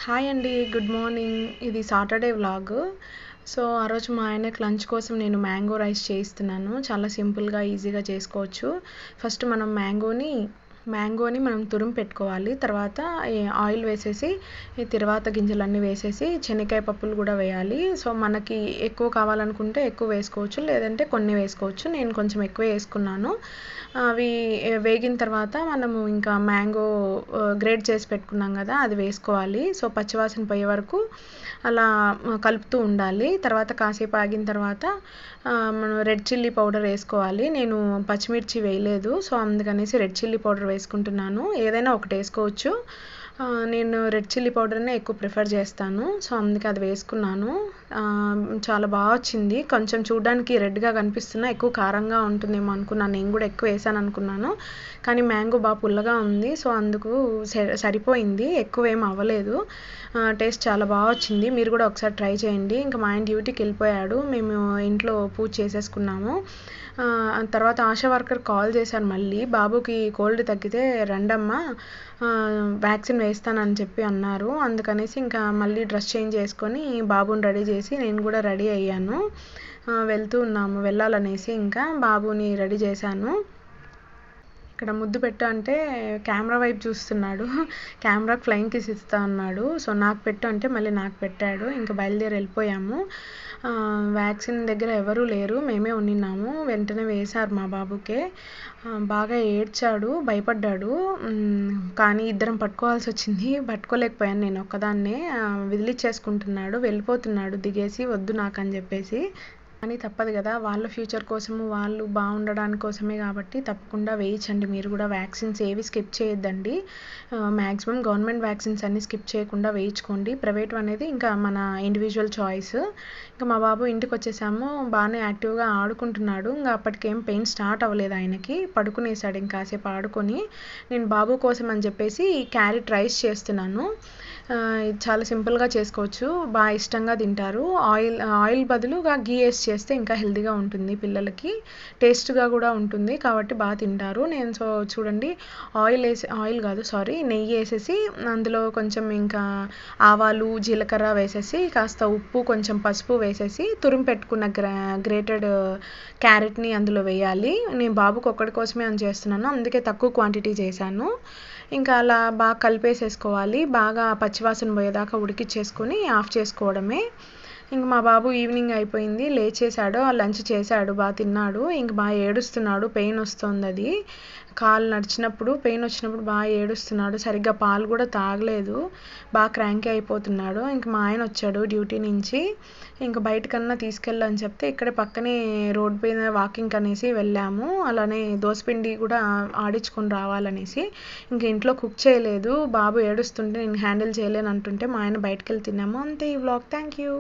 Hi అండి, good morning. ఇది Saturday vlog. So ఆ రోజు మా ఆయనకి లంచ్ కోసం నేను మ్యాంగో రైస్ చేయిస్తున్నాను. చాలా సింపుల్గా ఈజీగా చేసుకోవచ్చు. ఫస్ట్ మనం మ్యాంగోని మనం తురుము పెట్టుకోవాలి. తర్వాత ఆయిల్ వేసేసి ఈ తిరువాత గింజలన్నీ వేసేసి శనగకాయ పప్పులు కూడా వేయాలి. సో మనకి ఎక్కువ కావాలనుకుంటే ఎక్కువ వేసుకోవచ్చు, లేదంటే కొన్ని వేసుకోవచ్చు. నేను కొంచెం ఎక్కువ వేసుకున్నాను. అవి వేగిన తర్వాత మనము ఇంకా మ్యాంగో గ్రేట్ చేసి పెట్టుకున్నాం కదా, అది వేసుకోవాలి. సో పచ్చివాసన పోయే వరకు అలా కలుపుతూ ఉండాలి. తర్వాత కాసేపు ఆగిన తర్వాత మనం రెడ్ చిల్లీ పౌడర్ వేసుకోవాలి. నేను పచ్చిమిర్చి వేయలేదు, సో అందుకనేసి రెడ్ చిల్లీ పౌడర్ వేసుకుంటున్నాను. ఏదైనా ఒకటి వేసుకోవచ్చు. నేను రెడ్ చిల్లీ పౌడర్నే ఎక్కువ ప్రిఫర్ చేస్తాను. సో అందుకే అది వేసుకున్నాను. చాలా బాగా వచ్చింది. కొంచెం చూడడానికి రెడ్గా కనిపిస్తున్నా ఎక్కువ కారంగా ఉంటుందేమో అనుకున్నాను. నేను కూడా ఎక్కువ వేసాను అనుకున్నాను, కానీ మ్యాంగో బాగా పుల్లగా ఉంది. సో అందుకు సరిపోయింది, ఎక్కువ ఏం అవ్వలేదు. టేస్ట్ చాలా బాగా వచ్చింది. మీరు కూడా ఒకసారి ట్రై చేయండి. ఇంకా మా ఆయన డ్యూటీకి వెళ్ళిపోయాడు, మేము ఇంట్లో పూజ చేసేసుకున్నాము. తర్వాత ఆశా వర్కర్ కాల్ చేశారు మళ్ళీ, బాబుకి కోల్డ్ తగ్గితే రండమ్మా వ్యాక్సిన్ వేస్తానని చెప్పి అన్నారు. అందుకనేసి ఇంకా మళ్ళీ డ్రెస్ చేంజ్ చేసుకొని బాబుని రెడీ చేసి నేను కూడా రెడీ అయ్యాను. వెళ్తూ ఉన్నాము వెళ్ళాలనేసి ఇంకా బాబుని రెడీ చేశాను. ఇక్కడ ముద్దు పెట్టు అంటే కెమెరా వైపు చూస్తున్నాడు. కెమెరాకి ఫ్లయింగ్ కిస్ ఇస్తా అన్నాడు. సో నాకు పెట్టు అంటే మళ్ళీ నాకు పెట్టాడు. ఇంకా బయలుదేరి వెళ్ళిపోయాము. వ్యాక్సిన్ దగ్గర ఎవరూ లేరు, మేమే ఉన్నాము. వెంటనే వేశారు మా బాబుకే. బాగా ఏడ్చాడు, భయపడ్డాడు. కానీ ఇద్దరం పట్టుకోవాల్సి వచ్చింది. పట్టుకోలేకపోయాను నేను ఒక్కదాన్నే. విదిలిచ్చేసుకుంటున్నాడు, వెళ్ళిపోతున్నాడు దిగేసి, వద్దు నాకు అని చెప్పేసి. కానీ తప్పదు కదా, వాళ్ళ ఫ్యూచర్ కోసము వాళ్ళు బాగుండడానికి కోసమే కాబట్టి తప్పకుండా వేయించండి. మీరు కూడా వ్యాక్సిన్స్ ఏవి స్కిప్ చేయొద్దండి. మ్యాక్సిమం గవర్నమెంట్ వ్యాక్సిన్స్ అన్నీ స్కిప్ చేయకుండా వేయించుకోండి. ప్రైవేట్ అనేది ఇంకా మన ఇండివిజువల్ చాయిస్. ఇంకా మా బాబు ఇంటికి వచ్చేసాము. బాగానే యాక్టివ్గా ఆడుకుంటున్నాడు. ఇంకా అప్పటికేం పెయిన్ స్టార్ట్ అవ్వలేదు ఆయనకి. పడుకునేసాడు ఇంకాసేపు ఆడుకొని. నేను బాబు కోసం అని చెప్పేసి క్యారెట్ రైస్ చేస్తున్నాను. ఇది చాలా సింపుల్గా చేసుకోవచ్చు, బాగా ఇష్టంగా తింటారు. ఆయిల్ బదులుగా గీ వేసి చేస్తే ఇంకా హెల్తీగా ఉంటుంది పిల్లలకి, టేస్ట్గా కూడా ఉంటుంది కాబట్టి బాగా తింటారు. నేను సో చూడండి, నెయ్యి వేసేసి అందులో కొంచెం ఇంకా ఆవాలు జీలకర్ర వేసేసి కాస్త ఉప్పు కొంచెం పసుపు వేసేసి తురుము పెట్టుకున్న గ్రేటెడ్ క్యారెట్ని అందులో వేయాలి. నేను బాబుకి ఒక్కడి కోసమే అని చేస్తున్నాను, అందుకే తక్కువ క్వాంటిటీ చేశాను. ఇంకా అలా బాగా కలిపేసేసుకోవాలి. బాగా పచ్చివాసన పోయేదాకా ఉడికిచ్చేసుకొని ఆఫ్ చేసుకోవడమే. ఇంక మా బాబు ఈవినింగ్ అయిపోయింది, లేచేసాడు, లంచ్ చేశాడు, బాగా తిన్నాడు. ఇంక బాగా ఏడుస్తున్నాడు, పెయిన్ వస్తుంది. అది కాలు నడిచినప్పుడు పెయిన్ వచ్చినప్పుడు బాగా ఏడుస్తున్నాడు. సరిగ్గా పాలు కూడా తాగలేదు, బాగా క్రాంకీ అయిపోతున్నాడు. ఇంక మా ఆయన వచ్చాడు డ్యూటీ నుంచి. ఇంక బయటకన్నా తీసుకెళ్ళని చెప్తే ఇక్కడే పక్కనే రోడ్ పైన వాకింగ్ అనేసి వెళ్ళాము. అలానే దోసపిండి కూడా ఆడించుకొని రావాలనేసి. ఇంక ఇంట్లో కుక్ చేయలేదు, బాబు ఏడుస్తుంటే నేను హ్యాండిల్ చేయలేను అంటుంటే మా ఆయన బయటకు వెళ్ళి తిన్నాము. అంతే ఈ వ్లాగ్. Thank you.